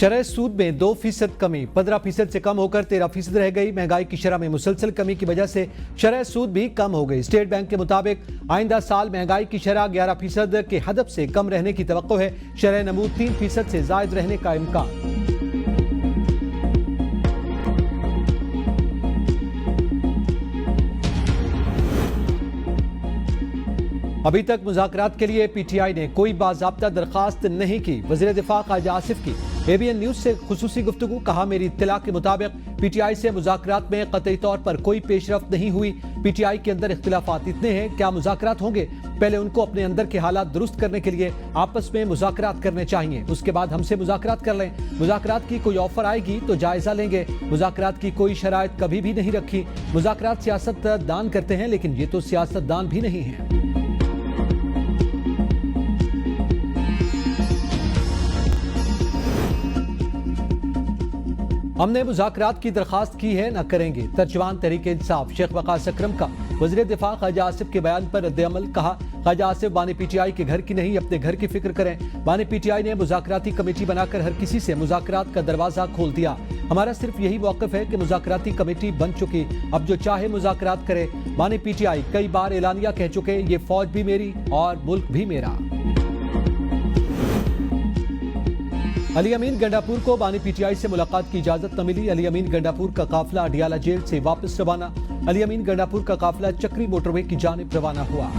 शरह सूद में 2% कमी, 15% से कम होकर 13% रह गई। महंगाई की शरह में मुसलसल कमी की वजह से शरह सूद भी कम हो गई। स्टेट बैंक के मुताबिक आइंदा साल महंगाई की शरह 11% के हदफ से कम रहने की तवक्को है। शरह नमूद 3% से जायद रहने का इम्कान। अभी तक मुज़ाकरात के लिए पीटीआई ने कोई बाज़ाब्ता दरखास्त नहीं की। वज़ीर दिफा ख्वाजा आसिफ की एबीएन न्यूज़ से खुसूसी गुफ्तगू। कहा, मेरी इत्तला के मुताबिक पीटीआई से मुज़ाकरात में कतई तौर पर कोई पेशरफ्त नहीं हुई। पीटीआई के अंदर इख्तिलाफात इतने हैं, क्या मुज़ाकरात होंगे? पहले उनको अपने अंदर के हालात दुरुस्त करने के लिए आपस में मुज़ाकरात करने चाहिए, उसके बाद हमसे मुज़ाकरात कर लें। मुज़ाकरात की कोई ऑफर आएगी तो जायजा लेंगे। मुज़ाकरात की कोई शराइत कभी भी नहीं रखी। मुज़ाकरात सियासतदान करते हैं, लेकिन ये तो सियासतदान भी नहीं है। हमने मुज़ाकरात की दरखास्त की है, न करेंगे। तर्जुमान तहरीक इंसाफ शेख वकास अकरम का वज़ीर दिफा ख्वाजा आसिफ के बयान पर रद्द-ए-अमल। कहा, ख्वाजा आसिफ बानी पीटीआई के घर की नहीं, अपने घर की फिक्र करें। बानी पीटीआई ने मुज़ाकराती कमेटी बनाकर हर किसी से मुज़ाकरात का दरवाज़ा खोल दिया। हमारा सिर्फ यही मौक़िफ़ है कि मुज़ाकराती कमेटी बन चुकी, अब जो चाहे मुज़ाकरात करे। बानी पीटीआई कई बार एलानिया कह चुके, ये फौज भी मेरी और मुल्क भी मेरा। अली अमीन गंडापुर को बानी पीटीआई से मुलाकात की इजाजत न मिली। अली अमीन गंडापुर का काफिला अडियाला जेल से वापस रवाना। अली अमीन गंडापुर का काफिला चक्री मोटरवे की जानिब रवाना हुआ।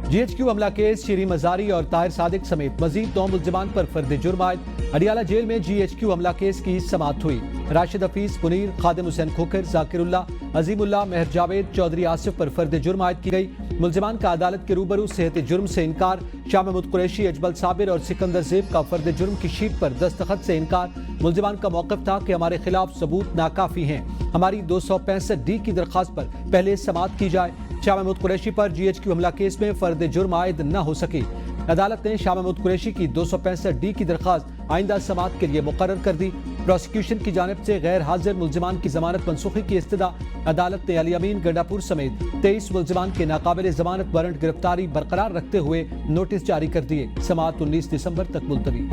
जीएचक्यू हमला केस शीरी मजारी और ताहिर सादिक समेत मजीद 9 मुल्जिमान पर फर्द जुर्म आयद। अडियाला जेल में जीएचक्यू हमला केस की समाअत हुई। राशिद हफीज, मुनीर, खादिम हुसैन खोखर, जाकिरुल्लाह, अजीमुल्लाह, मेहर जावेद, चौधरी आसिफ पर फर्द जुर्म आयद की गई। मुल्जिमान का अदालत के रूबरू सेहत जुर्म से इनकार। शाह महमूद कुरैशी, अजमल साबिर और सिकंदर ज़ेब का फर्द जुर्म की शीट पर दस्तखत से इनकार। मुल्जिमान का मौक़िफ़ था कि हमारे खिलाफ सबूत नाकाफी हैं, हमारी 265D की दरखास्त पर पहले समाअत की जाए। शाह महमूद कुरैशी पर जीएचक्यू हमला केस में फर्द जुर्म आयद न हो सकी। अदालत ने शाह महमूद कुरैशी की 265D की दरखास्त आइंदा समाअत के लिए मुकर्रर कर दी। प्रोसिक्यूशन की जानिब से गैर हाजिर मुल्जिमान की जमानत मनसूखी की इस्तदा। अदालत ने अली अमीन गंडापुर समेत 23 मुल्जिमान के नाकाबिल जमानत वारंट गिरफ्तारी बरकरार रखते हुए नोटिस जारी कर दिए। समाअत 19 दिसंबर तक मुलतवी।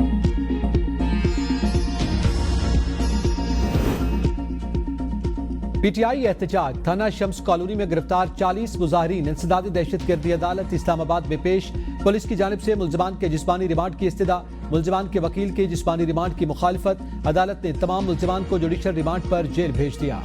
पीटीआई एहतजाज। थाना शम्स कॉलोनी में गिरफ्तार 40 मुजाहिरीन इंसदादी दहशतगर्दी अदालत इस्लामाबाद में पेश। पुलिस की जानिब से मुल्जिमान के जिस्मानी रिमांड की इस्तदा। मुल्जिमान के वकील के जिस्मानी रिमांड की मुखालिफत। अदालत ने तमाम मुल्जिमान को जुडिशल रिमांड पर जेल भेज दिया।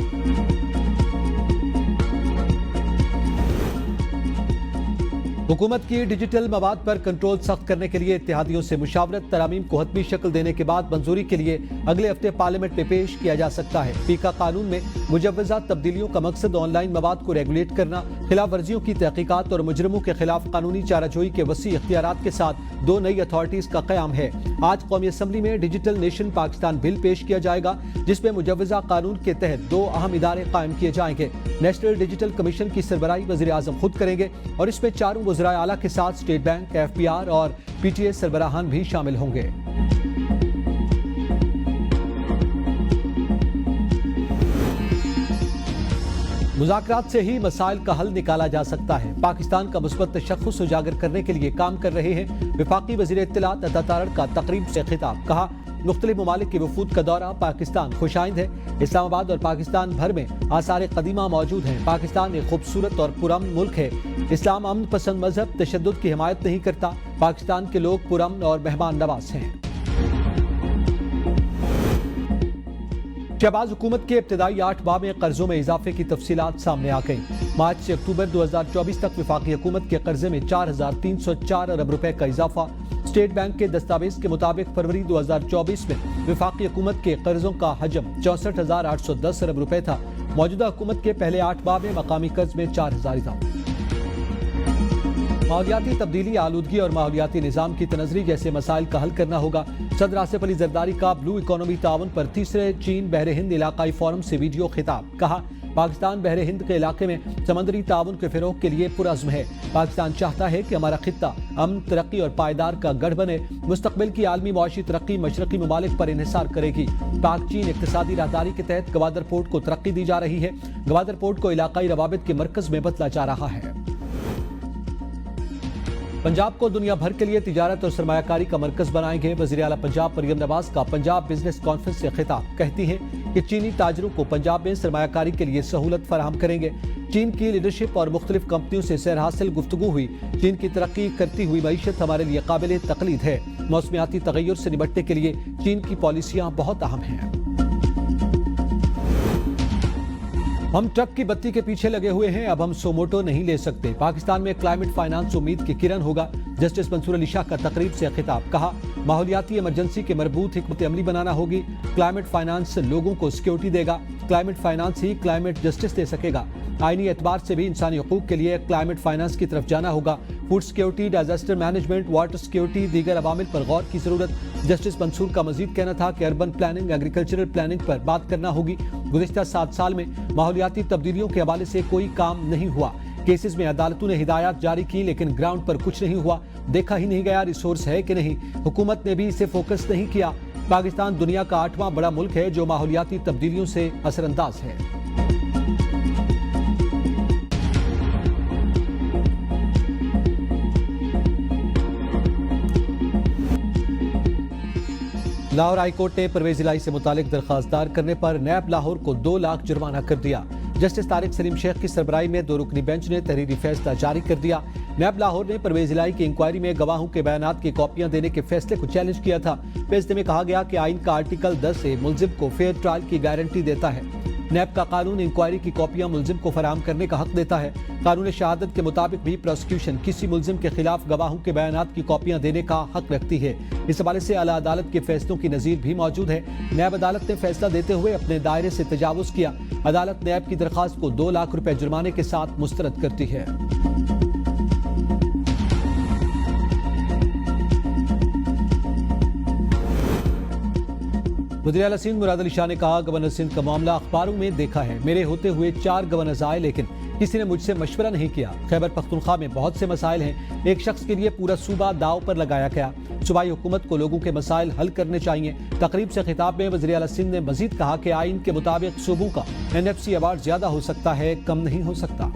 हुकूमत की डिजिटल मवाद पर कंट्रोल सख्त करने के लिए इत्तेहादियों से मुशावरत। तरामीम को हतमी शक्ल देने के बाद मंजूरी के लिए अगले हफ्ते पार्लियामेंट में पेश किया जा सकता है। पीका कानून में मुजव्वज़ा तब्दीलियों का मकसद ऑनलाइन मवाद को रेगुलेट करना, खिलाफ वर्जियों की तहकीकात और मुजरिमों के खिलाफ कानूनी चाराजोई के वसी इख्तियारात के साथ 2 नई अथॉरिटीज का क़याम है। आज कौमी असम्बली में डिजिटल नेशन पाकिस्तान बिल पेश किया जाएगा, जिसमें मुजव्वज़ा कानून के तहत 2 अहम इदारे कायम किए जाएंगे। नेशनल डिजिटल कमीशन की सरबराही वज़ीर आज़म खुद करेंगे और इसमें 4 वज़राए आला के साथ स्टेट बैंक, एफपीआर और पीटीए सरबराहान भी शामिल होंगे। मुज़ाकरात से ही मसाइल का हल निकाला जा सकता है। पाकिस्तान का मुस्बत तशख़्ख़ुस उजागर करने के लिए काम कर रहे हैं। वफाकी वज़ीर इत्तलात अता तारड़ का तकरीब से खिताब। कहा, मुख्तलिफ ममालिक की वफूद का दौरा। पाकिस्तान खुशाइंद है। इस्लामाबाद और पाकिस्तान भर में आसार कदीमा मौजूद हैं। पाकिस्तान एक खूबसूरत और पुरअमन मुल्क है। इस्लाम अमन पसंद मजहब तशद्दुद की हिमायत नहीं करता। पाकिस्तान के लोग पुरअमन और मेहमान नवाज हैं। शहबाज हुकूमत के इब्तदाई 8 माह में कर्जों में इजाफे की तफसीलात सामने आ गई। मार्च से अक्टूबर 2024 तक वफाकी हुकूमत के कर्जे में 4304 अरब रुपए का इजाफा। स्टेट बैंक के दस्तावेज के मुताबिक फरवरी 2024 में वफाकी हुकूमत के कर्जों का हजम 64,810 अरब रुपए था। मौजूदा हुकूमत के पहले 8 माह में मकामी कर्ज में 4000 था। माहौलियाती तब्दीली, आलूदगी और माहौलियाती निज़ाम की तनज़री जैसे मसाइल का हल करना होगा। सदर आसिफ अली जरदारी का ब्लू इकोनॉमी ताउन पर तीसरे चीन बहर हिंद इलाकाई फोरम से वीडियो खिताब। कहा, पाकिस्तान बहर हिंद के इलाके में समंदरी ताउन के फिरोग के लिए पुरअज़्म है। पाकिस्तान चाहता है कि हमारा खित्ता अमन, तरक्की और पायदार का गढ़ बने। मुस्तकबिल की आलमी मुआशी तरक्की मशरकी ममालिक पर इन्हिसार करेगी। पाक चीन इक़्तिसादी राहदारी के तहत गवादर पोर्ट को तरक्की दी जा रही है। गवादर पोर्ट को इलाकाई रवाबित के मरकज में बदला जा रहा है। पंजाब को दुनिया भर के लिए तिजारत और सरमायाकारी का मरकज बनाएंगे। वज़ीर आला पंजाब मरियम नवाज का पंजाब बिजनेस कॉन्फ्रेंस से खिताब। कहती हैं कि चीनी ताजरों को पंजाब में सरमायाकारी के लिए सहूलत फराहम करेंगे। चीन की लीडरशिप और मुख्तलिफ कंपनियों से सैर हासिल गुफ्तगू हुई। चीन की तरक्की करती हुई मईशत हमारे लिए काबिल तकलीद है। मौसमियाती तगय्युर से निपटने के लिए चीन की पॉलिसियां बहुत अहम हैं। हम ट्रक की बत्ती के पीछे लगे हुए हैं, अब हम सोमोटो नहीं ले सकते। पाकिस्तान में क्लाइमेट फाइनेंस उम्मीद की किरण होगा। जस्टिस मंसूर अली शाह का तकरीब से खिताब। कहा, माहौलियाती इमरजेंसी के मरबूत हिकमत अमली बनाना होगी। क्लाइमेट फाइनेंस लोगों को सिक्योरिटी देगा। क्लाइमेट फाइनेंस ही क्लाइमेट जस्टिस दे सकेगा। आईनी एतबार से भी इंसानी हकूक के लिए क्लाइमेट फाइनेंस की तरफ जाना होगा। Food security, disaster management, water security, दीगर अवामिल पर गौर की जरूरत। जस्टिस मंसूर का मजीद कहना था कि अर्बन प्लानिंग, एग्रीकल्चरल प्लानिंग पर बात करना होगी। गुज़िश्ता 7 साल में माहौलियाती तब्दीलियों के हवाले से कोई काम नहीं हुआ। केसेस में अदालतों ने हिदायत जारी की, लेकिन ग्राउंड पर कुछ नहीं हुआ। देखा ही नहीं गया रिसोर्स है कि नहीं। हुकूमत ने भी इसे फोकस नहीं किया। पाकिस्तान दुनिया का 8वां बड़ा मुल्क है जो माहौलियाती तब्दीलियों से असरअंदाज है। लाहौर हाई कोर्ट ने परवेज इलाही से मुतालिक दरखास्त दायर करने पर नैब लाहौर को 2 लाख जुर्माना कर दिया। जस्टिस तारिक सलीम शेख की सरबराही में 2 रुकनी बेंच ने तहरीरी फैसला जारी कर दिया। नैब लाहौर ने परवेज इलाही की इंक्वायरी में गवाहों के बयानात की कॉपियां देने के फैसले को चैलेंज किया था। फैसले में कहा गया कि आइन का आर्टिकल 10 से मुलजिम को फेयर ट्रायल की गारंटी देता है। नैब का कानून इंक्वायरी की कॉपियां मुलजिम को फराहम करने का हक देता है। कानून शहादत के मुताबिक भी प्रोसिक्यूशन किसी मुलजिम के खिलाफ गवाहों के बयानात की कॉपियां देने का हक रखती है। इस हवाले से आला अदालत के फैसलों की नज़ीर भी मौजूद है। नैब अदालत ने फैसला देते हुए अपने दायरे से तजावुज किया। अदालत नैब की दरखास्त को 2 लाख रुपए जुर्माने के साथ मुस्तरद करती है। वज़ीर आला सिंध मुराद अली शाह ने कहा, गवर्नर सिंध का मामला अखबारों में देखा है। मेरे होते हुए 4 गवर्नर्स आए, लेकिन किसी ने मुझसे मशवरा नहीं किया। खैबर पख्तूनख्वा में बहुत से मसाइल हैं। एक शख्स के लिए पूरा सूबा दाव पर लगाया गया। सूबाई हुकूमत को लोगों के मसाइल हल करने चाहिए। तकरीब से खिताब में वज़ीर आला सिंध ने मजीद कहा कि आइन के मुताबिक सूबों का NFC अवार्ड ज्यादा हो सकता है, कम नहीं हो सकता।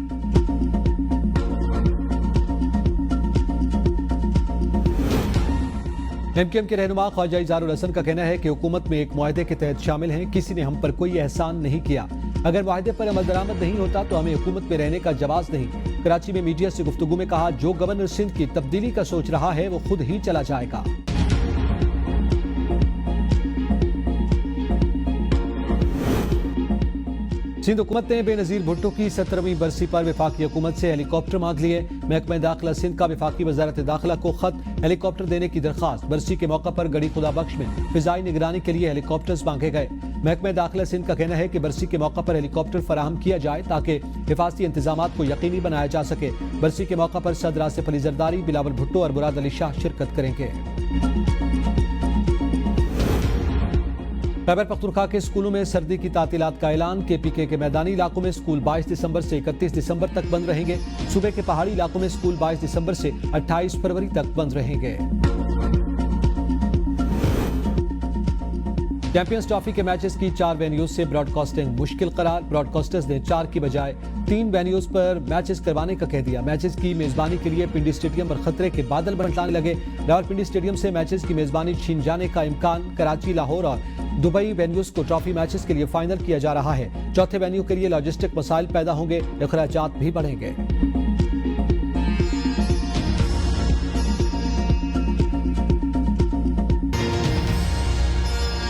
MKM के रहनुमा ख्वाजा इज़हारुल हसन का कहना है कि हुकूमत में एक मुआहदे के तहत शामिल हैं। किसी ने हम पर कोई एहसान नहीं किया। अगर मुआहदे पर अमल दरामद नहीं होता तो हमें हुकूमत में रहने का जवाब नहीं। कराची में मीडिया से गुफ्तगू में कहा, जो गवर्नर सिंध की तब्दीली का सोच रहा है वो खुद ही चला जाएगा। सिंध हुकूमत ने बेनजीर भुट्टो की 17वीं बरसी पर वफाकी हुकूमत से हेलीकॉप्टर मांग लिए। महकमा दाखिला सिंध का वफाकी वजारत दाखिला को खत, हेलीकॉप्टर देने की दरखास्त। बरसी के मौका पर गड़ी खुदा बख्श में फिजाई निगरानी के लिए हेलीकॉप्टर्स मांगे गए। महकमा दाखिला सिंध का कहना है कि बरसी के मौका पर हेलीकॉप्टर फराहम किया जाए ताकि हिफाजती इंतजामात को यकीनी बनाया जा सके। बरसी के मौका पर सदर आसिफ अली जरदारी, बिलावल भुट्टो और मुराद अली शाह शिरकत करेंगे। खैबर पख्तूनख्वा के स्कूलों में सर्दी की तातीलात का ऐलान। KPK के मैदानी इलाकों में स्कूल 22 दिसंबर से 31 दिसंबर तक बंद रहेंगे। सूबे के पहाड़ी इलाकों में स्कूल 22 दिसंबर से 28 फरवरी तक बंद रहेंगे। चैंपियंस ट्रॉफी के मैचेस की 4 वेन्यूज से ब्रॉडकास्टिंग मुश्किल करार। ब्रॉडकास्टर्स ने 4 की बजाय 3 वेन्यूज पर मैचेस करवाने का कह दिया। मैचेस की मेजबानी के लिए पिंडी स्टेडियम पर खतरे के बादल मंडलाने लगे। रावलपिंडी स्टेडियम से मैचेस की मेजबानी छीन जाने का इम्कान। कराची, लाहौर और दुबई वेन्यूज को ट्रॉफी मैचेस के लिए फाइनल किया जा रहा है। चौथे वेन्यू के लिए लॉजिस्टिक मसाइल पैदा होंगे, अखराजात भी बढ़ेंगे।